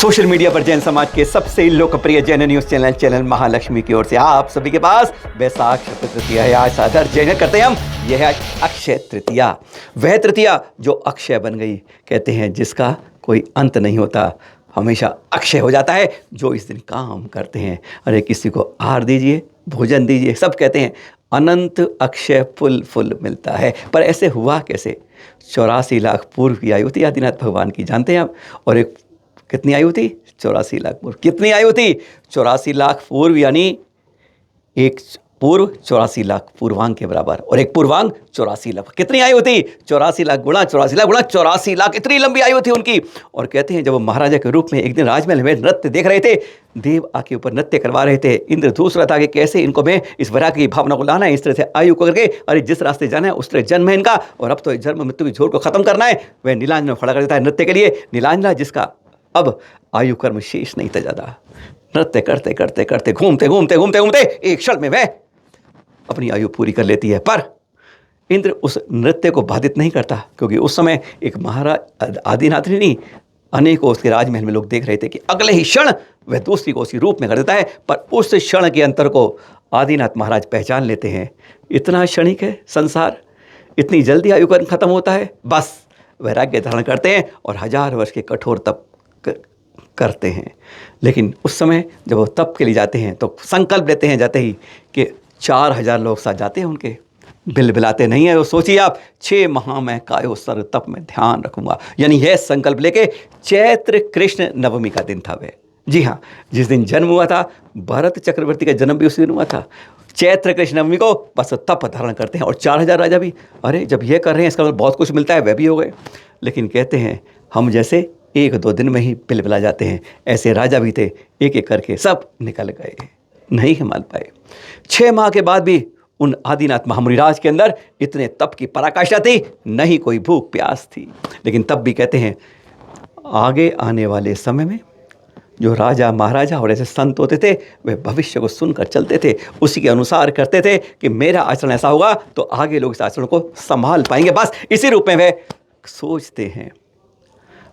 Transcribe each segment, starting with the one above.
Social media पर जैन समाज के सबसे लोकप्रिय जैन न्यूज चैनल महालक्ष्मी की ओर से आप सभी के पास वैशाख शुक्ल तृतीया है। आज सादर जैन करते हैं हम, यह है अक्षय तृतीया। वह तृतीया जो अक्षय बन गई, कहते हैं जिसका कोई अंत नहीं होता, हमेशा अक्षय हो जाता है। जो इस दिन काम करते हैं, अरे किसी को आहार दीजिए, भोजन दीजिए, सब कहते हैं अनंत अक्षय फुल मिलता है। पर ऐसे हुआ कैसे? 84 लाख पूर्व की आयु थी आदिनाथ भगवान की, जानते हैं आप। और एक कितनी आयु थी? 84 लाख पूर्व। कितनी आयु थी? 84 लाख पूर्व, यानी एक पूर्व 84 लाख पूर्वांग के बराबर, और एक पूर्वांग 84 लाख। कितनी आयु थी? 84 लाख गुणा 84 लाख गुणा 84 लाख, इतनी लंबी आयु थी उनकी। और कहते हैं जब वो महाराजा के रूप में एक दिन राजमहल में नृत्य देख रहे थे, देव आके ऊपर नृत्य करवा रहे थे। इंद्र दूस रहा था कि कैसे इनको मैं इस वैराग्य की भावना को लाना है, इस तरह से आयु को करके, अरे जिस रास्ते जाना है उस तरह जन्म है इनका, और अब तो जन्म मृत्यु की झोर को खत्म करना है। वह नीलांजना खड़ा कर देता है नृत्य के लिए। नीलांजना जिसका अब आयु कर्म शेष नहीं था ज़्यादा, नृत्य करते करते करते घूमते एक क्षण में वह अपनी आयु पूरी कर लेती है। पर इंद्र उस नृत्य को बाधित नहीं करता, क्योंकि उस समय एक महाराज आदिनाथ नहीं, अनेकों उसके राजमहल में लोग देख रहे थे कि अगले ही क्षण वह दूसरी को उसी रूप में कर देता है। पर उस क्षण के अंतर को आदिनाथ महाराज पहचान लेते हैं। इतना क्षणिक है संसार, इतनी जल्दी आयु कर्म खत्म होता है। बस वैराग्य धारण करते हैं और 1000 वर्ष के कठोर तप करते हैं। लेकिन उस समय जब वो तप के लिए जाते हैं तो संकल्प लेते हैं जाते ही कि 4000 लोग साथ जाते हैं उनके, बिलबिलाते नहीं है। वो सोचिए आप, 6 माह में कायो सर तप में ध्यान रखूंगा, यानी यह संकल्प लेके चैत्र कृष्ण नवमी का दिन था वह। जी हाँ, जिस दिन जन्म हुआ था, भरत चक्रवर्ती का जन्म भी उसी दिन हुआ था। चैत्र कृष्ण नवमी को बस तप धारण करते हैं। और 4000 राजा भी, अरे जब ये कर रहे हैं इसका मतलब बहुत कुछ मिलता है, वह भी हो गए। लेकिन कहते हैं हम जैसे 1-2 दिन में ही बिलबिला जाते हैं, ऐसे राजा भी थे, एक एक करके सब निकल गए, नहीं संभाल पाए। 6 माह के बाद भी उन आदिनाथ महामुनिराज के अंदर इतने तप की पराकाष्ठा थी, नहीं कोई भूख प्यास थी। लेकिन तब भी कहते हैं आगे आने वाले समय में जो राजा महाराजा और ऐसे संत होते थे, वे भविष्य को सुनकर चलते थे, उसी के अनुसार करते थे कि मेरा आचरण ऐसा होगा तो आगे लोग इस आचरण को संभाल पाएंगे। बस इसी रूप में वे सोचते हैं।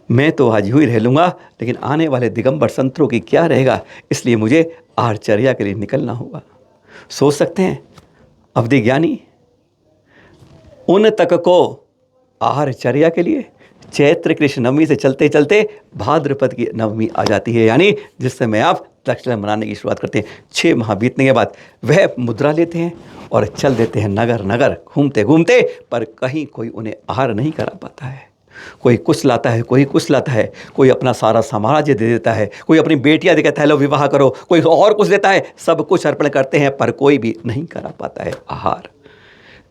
मैं तो आज यूँ ही रह लूँगा, लेकिन आने वाले दिगंबर संतों की क्या रहेगा, इसलिए मुझे आहारचर्या के लिए निकलना होगा। सोच सकते हैं अवधि ज्ञानी उन तक को आहारचर्या के लिए चैत्र कृष्ण नवमी से चलते चलते भाद्रपद की नवमी आ जाती है, यानी जिस समय आप दक्षिणा मनाने की शुरुआत करते हैं। 6 माह बीतने के बाद वह मुद्रा लेते हैं और चल देते हैं नगर नगर घूमते घूमते, पर कहीं कोई उन्हें आहार नहीं करा पाता है। कोई कुछ लाता है, कोई कुछ लाता है, कोई अपना सारा साम्राज्य दे देता है, कोई अपनी बेटियां दे कहता है लो विवाह करो, कोई और कुछ देता है, सब कुछ अर्पण करते हैं, पर कोई भी नहीं करा पाता है आहार।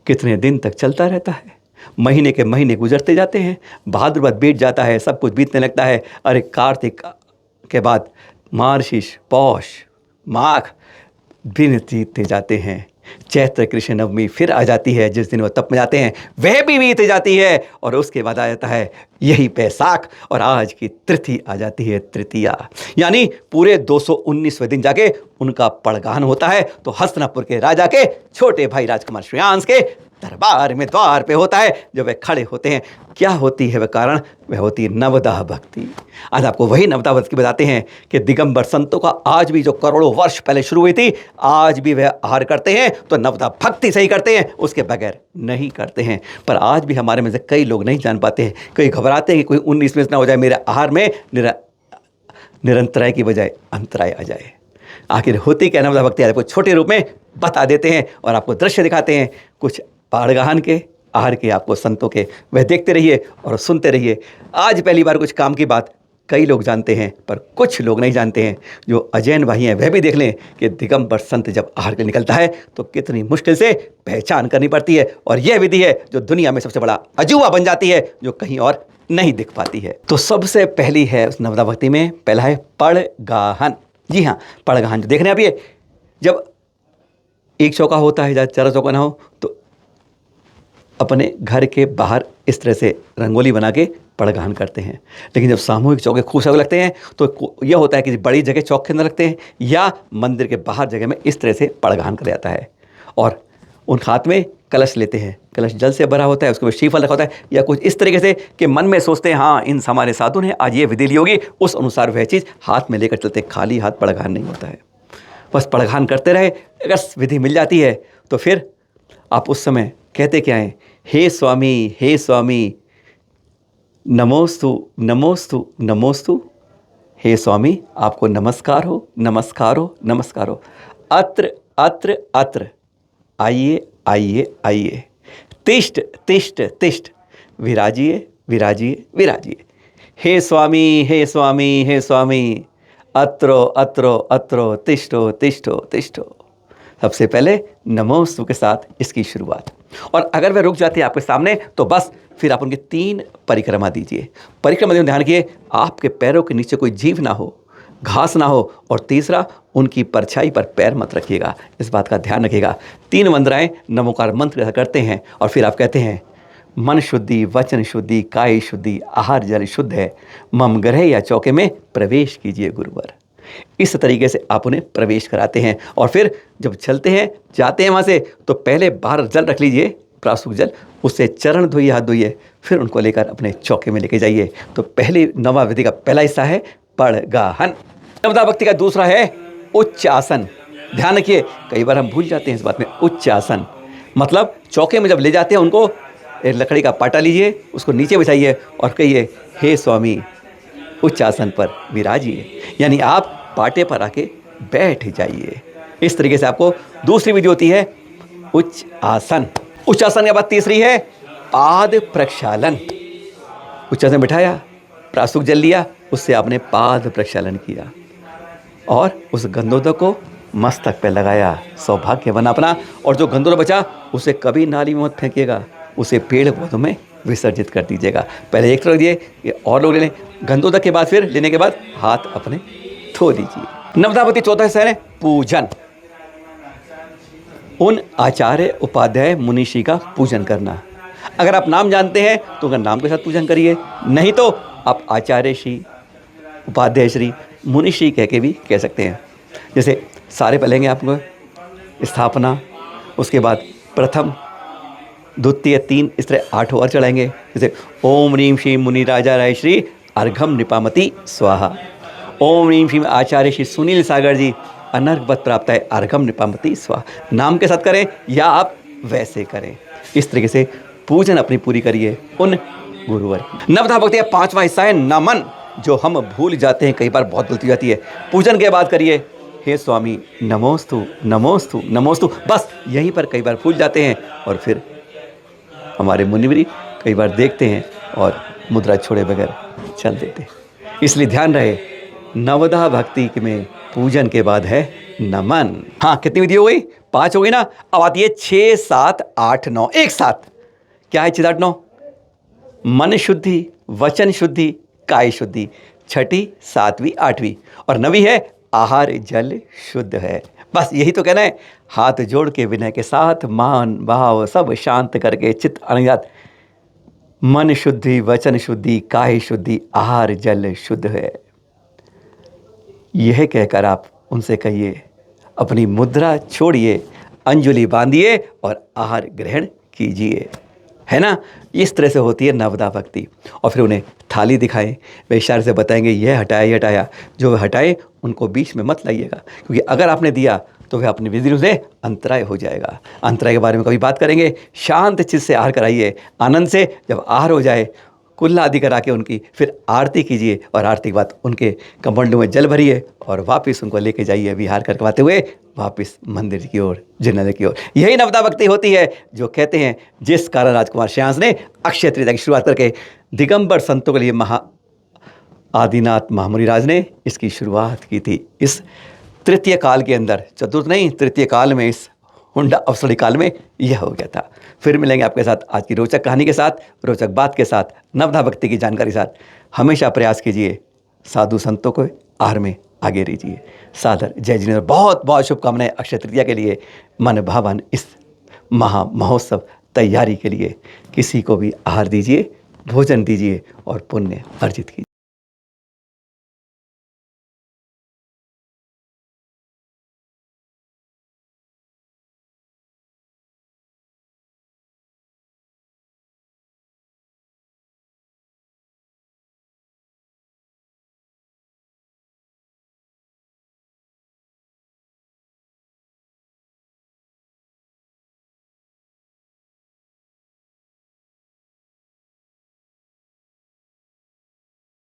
कितने दिन तक चलता रहता है, महीने के महीने गुजरते जाते हैं, भाद्रपद बीत जाता है, सब कुछ बीतने लगता है। अरे कार्तिक के बाद मार्गशीर्ष, पौष, माघ दिन बीतते जाते हैं। चैत्र कृष्ण नवमी फिर आ जाती है, जिस दिन वो तप में जाते हैं वह भी बीत जाती है। और उसके बाद आ जाता है यही बैसाख, और आज की तिथि आ जाती है तृतीया, यानी पूरे 219वें दिन जाके उनका पड़गान होता है। तो हस्तिनापुर के राजा के छोटे भाई राजकुमार श्रेयांश के दरबार में द्वार पे होता है। जब वे खड़े होते हैं, क्या होती है वह कारण? वह होती है नवदाह भक्ति। आज आपको वही नवदाह भक्ति बताते हैं कि दिगंबर संतों का आज भी जो करोड़ों वर्ष पहले शुरू हुई थी, आज भी वह आहार करते हैं तो नवदाह भक्ति से ही करते हैं, उसके बगैर नहीं करते हैं। पर आज भी हमारे में से कई लोग नहीं जान पाते हैं, कई घबराते हैं कि कोई 19 ना हो जाए, मेरे आहार में निरंतराय की बजाय अंतराय आ जाए। आखिर होती क्या नवदाह भक्ति? आपको छोटे रूप में बता देते हैं और आपको दृश्य दिखाते हैं, कुछ पाड़गाहन के, आहार के, आपको संतों के, वह देखते रहिए और सुनते रहिए। आज पहली बार कुछ काम की बात कई लोग जानते हैं, पर कुछ लोग नहीं जानते हैं। जो अजैन भाई हैं वह भी देख लें कि दिगंबर संत जब आहार के निकलता है तो कितनी मुश्किल से पहचान करनी पड़ती है। और यह विधि है जो दुनिया में सबसे बड़ा अजूबा बन जाती है, जो कहीं और नहीं दिख पाती है। तो सबसे पहली है उस नवदा भक्ति में, पहला है पड़गाहन। जी हाँ, पड़गाहन जो देख रहे हैं आप, ये जब एक चौका होता है, चारों चौका ना हो, तो अपने घर के बाहर इस तरह से रंगोली बना के पड़गाहन करते हैं। लेकिन जब सामूहिक चौके खूब सारे लगते हैं तो यह होता है कि बड़ी जगह चौक के अंदर लगते हैं, या मंदिर के बाहर जगह में इस तरह से पड़गाहन कर जाता है। और उन हाथ में कलश लेते हैं, कलश जल से भरा होता है, उसके ऊपर श्रीफल रखा होता है, या कुछ इस तरीके से कि मन में सोचते हैं हाँ इन हमारे साधु ने आज ये विधि ली होगी, उस अनुसार वह चीज़ हाथ में लेकर चलते। खाली हाथ पड़घान नहीं होता है, बस पड़घान करते रहे। अगर विधि मिल जाती है तो फिर आप उस समय कहते क्या हैं, हे स्वामी नमोस्तु नमोस्तु नमोस्तु, हे स्वामी आपको नमस्कार हो नमस्कार हो नमस्कार हो। अत्र अत्र अत्र, आइए आइए आइए, तिष्ठ तिष्ठ तिष्ठ, विराजिए विराजिए विराजिए। हे स्वामी हे स्वामी हे स्वामी, अत्रो अत्रो अत्रो, तिष्ठो तिष्ठो तिष्ठो। सबसे पहले नमोस्तु के साथ इसकी शुरुआत, और अगर वह रुक जाती है आपके सामने तो बस फिर आप उनकी 3 परिक्रमा दीजिए। परिक्रमा में ध्यान रखिए आपके पैरों के नीचे कोई जीव ना हो, घास ना हो, और तीसरा उनकी परछाई पर पैर मत रखिएगा, इस बात का ध्यान रखिएगा। 3 वंदनाएं नमोकार मंत्र करते हैं और फिर आप कहते हैं, मन शुद्धि वचन शुद्धि काय शुद्धि आहार जल शुद्ध है, मम गृह या चौके में प्रवेश कीजिए गुरुवर। इस तरीके से आप उन्हें प्रवेश कराते हैं, और फिर जब चलते हैं जाते हैं वहाँ से तो पहले बाहर जल रख लीजिए, प्रासूक जल, उससे चरण धोइए, हाथ धोइए, फिर उनको लेकर अपने चौके में लेके जाइए। तो पहली नवा विधि का पहला हिस्सा है पड़गाहन। नवदा भक्ति का दूसरा है उच्च आसन। ध्यान रखिए कई बार हम भूल जाते हैं इस बात में। उच्च आसन मतलब चौके में जब ले जाते हैं उनको एक लकड़ी का पाटा लीजिए, उसको नीचे बिछाइए और कहिए, हे स्वामी उच्च आसन पर विराजिए, यानी आप पाटे पर आके बैठ जाइए। इस तरीके से आपको दूसरी विधि होती है उच्च आसन। उच्च आसन के बाद तीसरी है पाद प्रक्षालन। उच्च आसन बिठाया, प्रासूक जल लिया, उससे आपने पाद प्रक्षालन किया और उस गंधोदक को मस्तक पे लगाया, सौभाग्य बना अपना। और जो गंधोदक बचा उसे कभी नाली में मत फेंकिएगा, उसे पेड़ पौधों में विसर्जित कर दीजिएगा। पहले एक तरफ दिए, ये और लोग ले लें। गंधोदक के बाद फिर लेने के बाद हाथ अपने धो लीजिए। नवदावती चौथा हिस्सा है पूजन। उन आचार्य उपाध्याय मुनीषी का पूजन करना। अगर आप नाम जानते हैं तो उनका नाम के साथ पूजन करिए, नहीं तो आप आचार्य श्री उपाध्याय श्री मुनीषी कह के भी कह सकते हैं। जैसे सारे पढ़ेंगे आपको, स्थापना, उसके बाद प्रथम द्वितीय 3, इस तरह 8 और चढ़ाएंगे। जैसे ओम रीम श्री मुनि राजा राय श्री अर्घम निपामति स्वाहा। ओम रीम श्री आचार्य श्री सुनील सागर जी अनर्घ पद प्राप्त है, अर्घम निपामति स्वाहा। नाम के साथ करें या आप वैसे करें, इस तरीके से पूजन अपनी पूरी करिए उन गुरुवर की। नवधा भक्ति का 5वां हिस्सा है नमन, जो हम भूल जाते हैं, कई बार बहुत गलती जाती है। पूजन के बाद करिए, हे स्वामी नमोस्तु नमोस्तु नमोस्तु, बस यहीं पर कई बार भूल जाते हैं और फिर हमारे मुनिवरी कई बार देखते हैं और मुद्रा छोड़े बगैर चल देते हैं। इसलिए ध्यान रहे, नवधा भक्ति में पूजन के बाद है नमन। हाँ, कितनी विधि हो गई? 5 हो गई ना। अब आती है 6, 7, 8, 9 एक साथ। क्या है 6, 7, 9? मन शुद्धि, वचन शुद्धि, काय शुद्धि, 6ठी, 7वीं, 8वीं, और 9वीं है आहार जल शुद्ध है। बस यही तो कहना है। हाथ जोड़ के विनय के साथ मान भाव सब शांत करके चित्त अणियात, मन शुद्धि, वचन शुद्धि, काय शुद्धि, आहार जल शुद्ध है, यह कहकर आप उनसे कहिए, अपनी मुद्रा छोड़िए, अंजलि बांधिए और आहार ग्रहण कीजिए। है ना? इस तरह से होती है नवदा भक्ति। और फिर उन्हें थाली दिखाएं, वे इशारे से बताएंगे यह हटाया ये हटाया। जो वह हटाए उनको बीच में मत लाइएगा, क्योंकि अगर आपने दिया तो वह अपनी विधि से अंतराय हो जाएगा। अंतराय के बारे में कभी बात करेंगे। शांत चित्त से आहार कराइए, आनंद से। जब आहार हो जाए कुल्ला आदि करा के उनकी फिर आरती कीजिए, और आरती के बाद उनके कमंडलों में जल भरिए और वापस उनको लेके जाइए विहार करवाते हुए वापस मंदिर की ओर, जिन्नल की ओर। यही नवदा भक्ति होती है जो कहते हैं, जिस कारण राजकुमार श्रेयांस ने अक्षय तृतीया की शुरुआत करके दिगंबर संतों के लिए आदिनाथ महामुनि राज ने इसकी शुरुआत की थी। इस तृतीय काल के अंदर, चतुर्थ नहीं, तृतीय काल में, इस हुंडा अवसरी काल में यह हो गया था। फिर मिलेंगे आपके साथ आज की रोचक कहानी के साथ, रोचक बात के साथ, नवधा भक्ति की जानकारी साथ। हमेशा प्रयास कीजिए साधु संतों को आहार में आगे रहिए। सादर जय जिनेन्द्र। बहुत बहुत शुभकामनाएं अक्षय तृतीया के लिए, मन भावन इस महा महोत्सव तैयारी के लिए। किसी को भी आहार दीजिए, भोजन दीजिए और पुण्य अर्जित कीजिए।